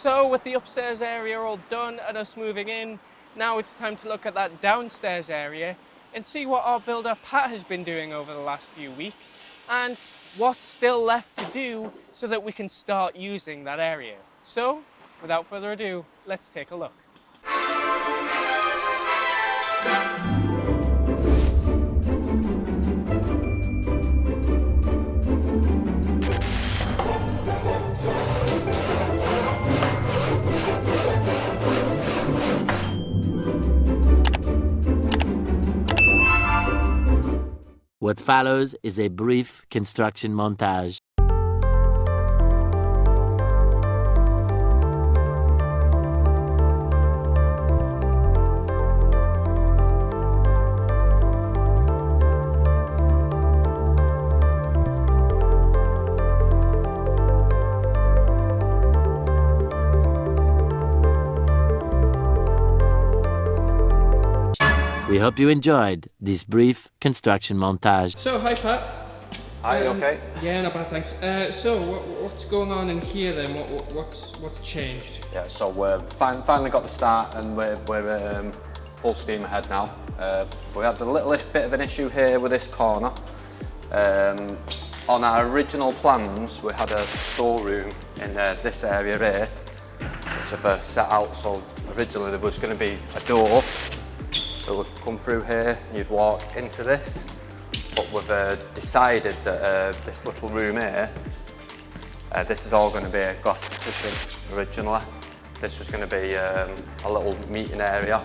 So with the upstairs area all done and us moving in, now it's time to look at that downstairs area and see what our builder Pat has been doing over the last few weeks and what's still left to do so that we can start using that area. So without further ado, let's take a look. What follows is a brief construction montage. We hope you enjoyed this brief construction montage. So hi Pat. Hi, okay? Yeah, not bad, thanks. So what's going on in here then? What's changed? Yeah, so we've finally got the start and we're full steam ahead now. We had a little bit of an issue here with this corner. On our original plans, we had a storeroom in this area here, which I've set out. So originally there was going to be a door that would come through here, you'd walk into this, but we've decided that this little room here, this is all going to be a glass partition originally. This was going to be a little meeting area,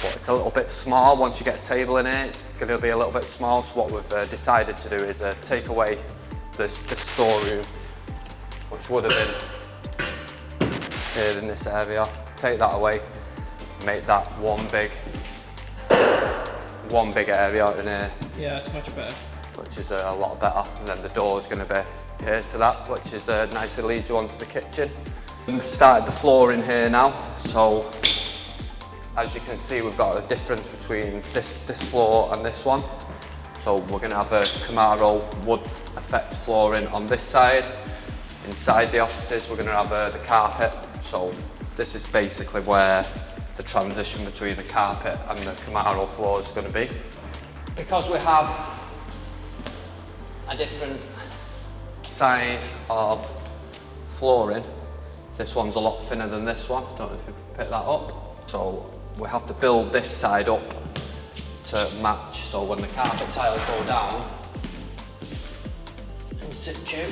but it's a little bit small. Once you get a table in here, it's going to be a little bit small, so what we've decided to do is take away this storeroom, which would have been here in this area, take that away, make that one big area in here. Yeah, it's much better. Which is a lot better. And then the door is going to be here to that, which is nicely leads you onto the kitchen. We've started the flooring here now, so as you can see we've got a difference between this floor and this one. So we're going to have a Camaro wood effect flooring on this side. Inside the offices we're going to have the carpet. So this is basically where the transition between the carpet and the Camaro floor is going to be. Because we have a different size of flooring, this one's a lot thinner than this one. Don't know if you can pick that up. So we have to build this side up to match. So when the carpet tiles go down in situ,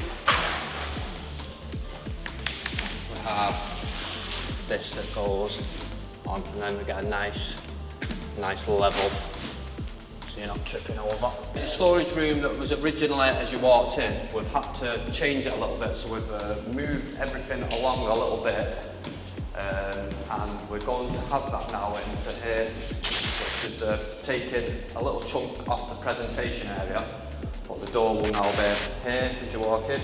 we have this that goes on, and then we get a nice level, so you're not tripping over. The storage room that was originally as you walked in, we've had to change it a little bit, so we've moved everything along a little bit, and we're going to have that now into here, which is taking a little chunk off the presentation area, but the door will now be here as you walk in,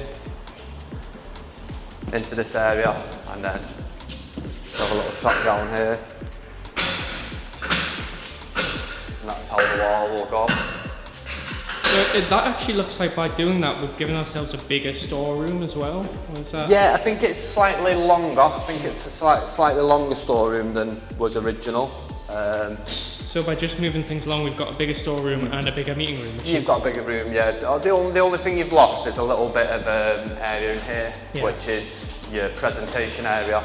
into this area, and then have a little track down here, and that's how the wall will go. So that actually looks like by doing that we've given ourselves a bigger storeroom as well. Or is that... Yeah, I think it's slightly longer. I think it's a slightly longer storeroom than was original. So by just moving things along, we've got a bigger storeroom and a bigger meeting room. You've got a bigger room, yeah. The only thing you've lost is a little bit of area in here, yeah, which is your presentation area.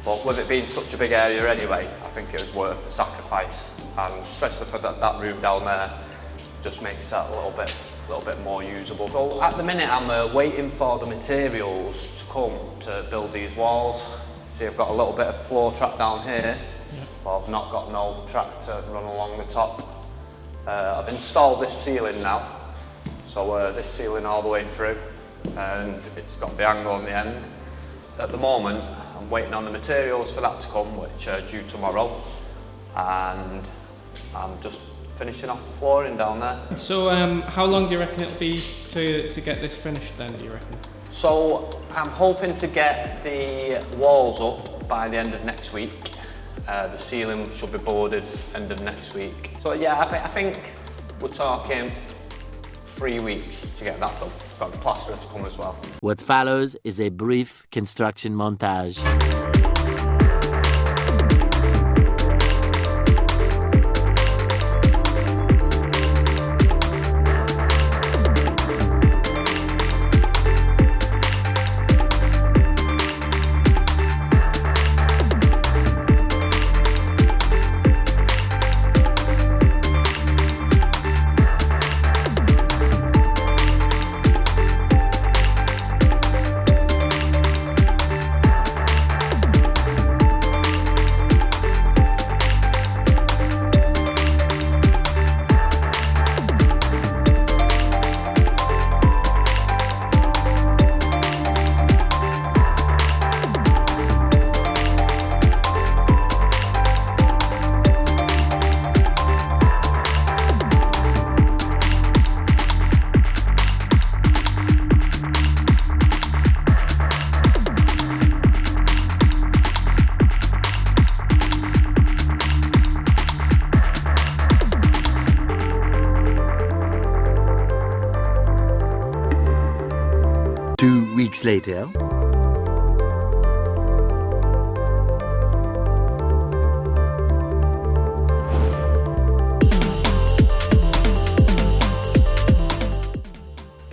But with it being such a big area anyway, I think it was worth the sacrifice, and especially for that room down there, just makes that a little bit more usable. So at the minute I'm waiting for the materials to come to build these walls. See, I've got a little bit of floor track down here, yeah, but I've not got no track to run along the top. I've installed this ceiling now, so this ceiling all the way through, and it's got the angle on the end. At the moment, I'm waiting on the materials for that to come, which are due tomorrow, and I'm just finishing off the flooring down there. So how long do you reckon it'll be to get this finished then, do you reckon? So I'm hoping to get the walls up by the end of next week. The ceiling should be boarded end of next week. So yeah, I think we're talking 3 weeks to get that done. Got the plasterer to come as well. What follows is a brief construction montage. minutes later.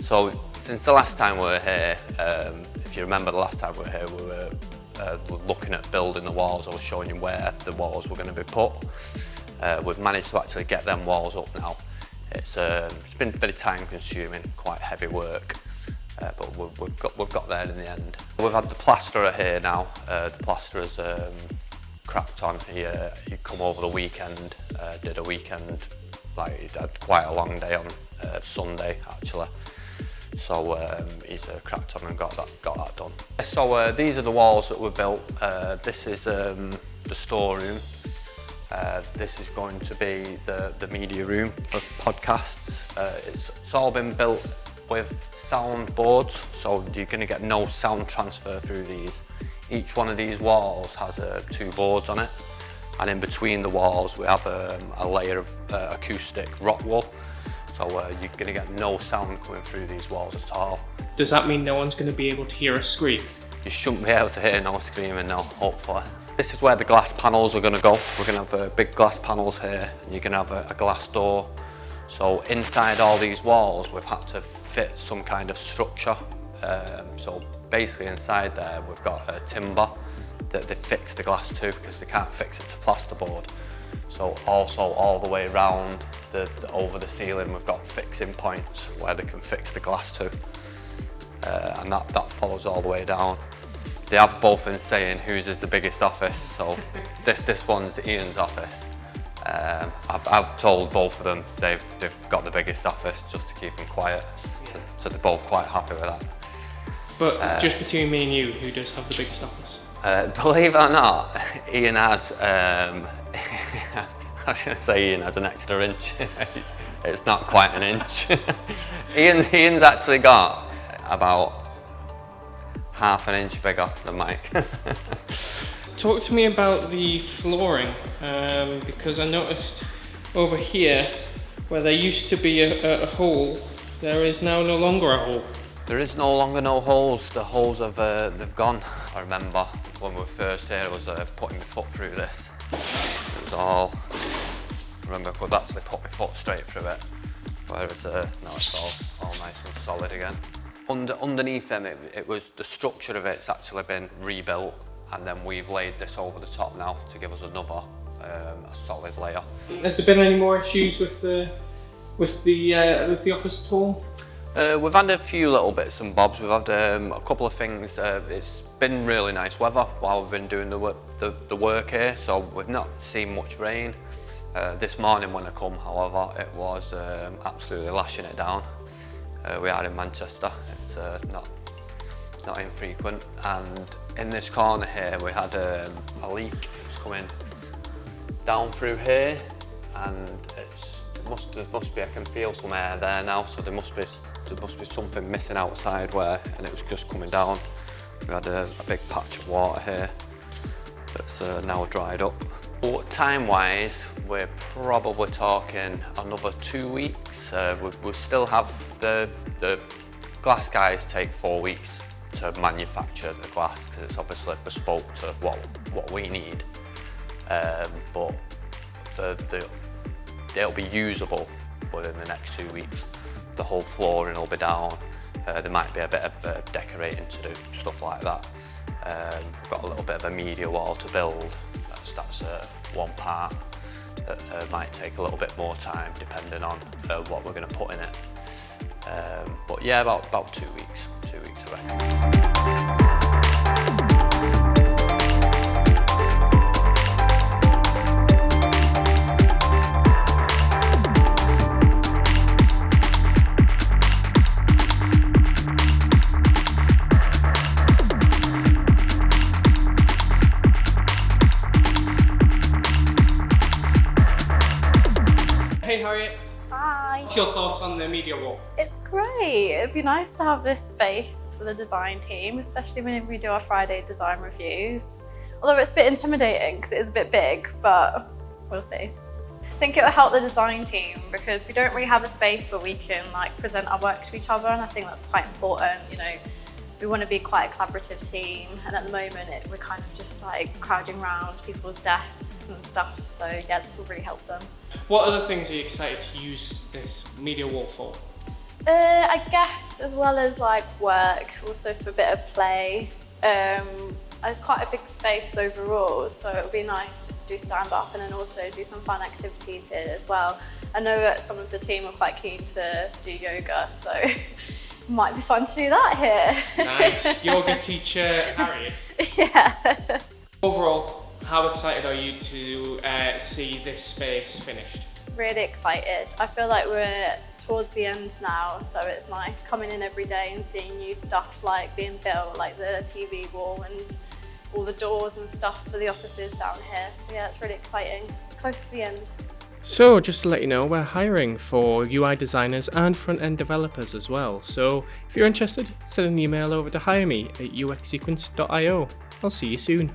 So since the last time we were here, if you remember the last time we were here, we were looking at building the walls. I was showing you where the walls were going to be put. We've managed to actually get them walls up now. It's been very time consuming, quite heavy work, but we've got there in the end. We've had the plasterer here now. The plasterer's cracked on. He come over the weekend, did a weekend, like he had quite a long day on Sunday actually. So he's cracked on and got that done. So these are the walls that were built. This is the storeroom. This is going to be the media room for podcasts. It's all been built with sound boards, so you're going to get no sound transfer through these. Each one of these walls has 2 boards on it, and in between the walls we have a layer of acoustic rock wool. So you're going to get no sound coming through these walls at all. Does that mean no one's going to be able to hear us scream? You shouldn't be able to hear no screaming, no, hopefully. This is where the glass panels are going to go. We're going to have big glass panels here, and you're going to have a glass door. So inside all these walls, we've had to fit some kind of structure. So basically inside there, we've got timber that they fix the glass to, because they can't fix it to plasterboard. So also all the way around over the ceiling, we've got fixing points where they can fix the glass to, and that follows all the way down. They have both been saying whose is the biggest office, so this one's Ian's office. I've told both of them they've got the biggest office just to keep them quiet, so they're both quite happy with that. But just between me and you, who does have the biggest office? Believe it or not, Ian has, I was going to say Ian has an extra inch. It's not quite an inch. Ian's actually got about half an inch bigger than Mike. Talk to me about the flooring, because I noticed over here where there used to be a hole, there is now no longer a hole. There is no longer no holes. The holes have they've gone. I remember when we were first here, I was putting my foot through this. It was all. I remember I could actually put my foot straight through it. Whereas now it's all nice and solid again. Underneath them, it was the structure of it's actually been rebuilt, and then we've laid this over the top now to give us another a solid layer. Has there been any more issues with the office at all? We've had a few little bits and bobs. We've had a couple of things. It's been really nice weather while we've been doing the work here, so we've not seen much rain. This morning when I come, however, it was absolutely lashing it down. We are in Manchester. It's not infrequent. And in this corner here, we had a leak. It was coming down through here, and there must be. I can feel some air there now, so there must be something missing outside where, and it was just coming down. We had a big patch of water here that's now dried up. But time-wise, we're probably talking another 2 weeks. We still have the glass guys take 4 weeks to manufacture the glass, because it's obviously bespoke to what we need. But it'll be usable within the next 2 weeks. The whole flooring will be down. There might be a bit of decorating to do, stuff like that. We've got a little bit of a media wall to build. That's one part that might take a little bit more time depending on what we're going to put in it. But yeah, about 2 weeks. 2 weeks, I reckon. Hey Harriet, Hi. what's your thoughts on the media wall? It's great. It'd be nice to have this space for the design team, especially whenever we do our Friday design reviews. Although it's a bit intimidating because it is a bit big, but we'll see. I think it will help the design team because we don't really have a space where we can present our work to each other, and I think that's quite important. You know, we want to be quite a collaborative team, and at the moment we're kind of just like crowding around people's desks and stuff, so yeah, this will really help them. What other things are you excited to use this media wall for? I guess as well as like work, also for a bit of play. It's quite a big space overall, so it would be nice just to do stand up and then also do some fun activities here as well. I know that some of the team are quite keen to do yoga, so it might be fun to do that here. Nice. Yoga teacher Harriet. Yeah. Overall, how excited are you to see this space finished? Really excited. I feel like we're towards the end now, so it's nice coming in every day and seeing new stuff like being built, like the TV wall and all the doors and stuff for the offices down here. So yeah, it's really exciting. It's close to the end. So just to let you know, we're hiring for UI designers and front-end developers as well. So if you're interested, send an email over to hireme@uxsequence.io. I'll see you soon.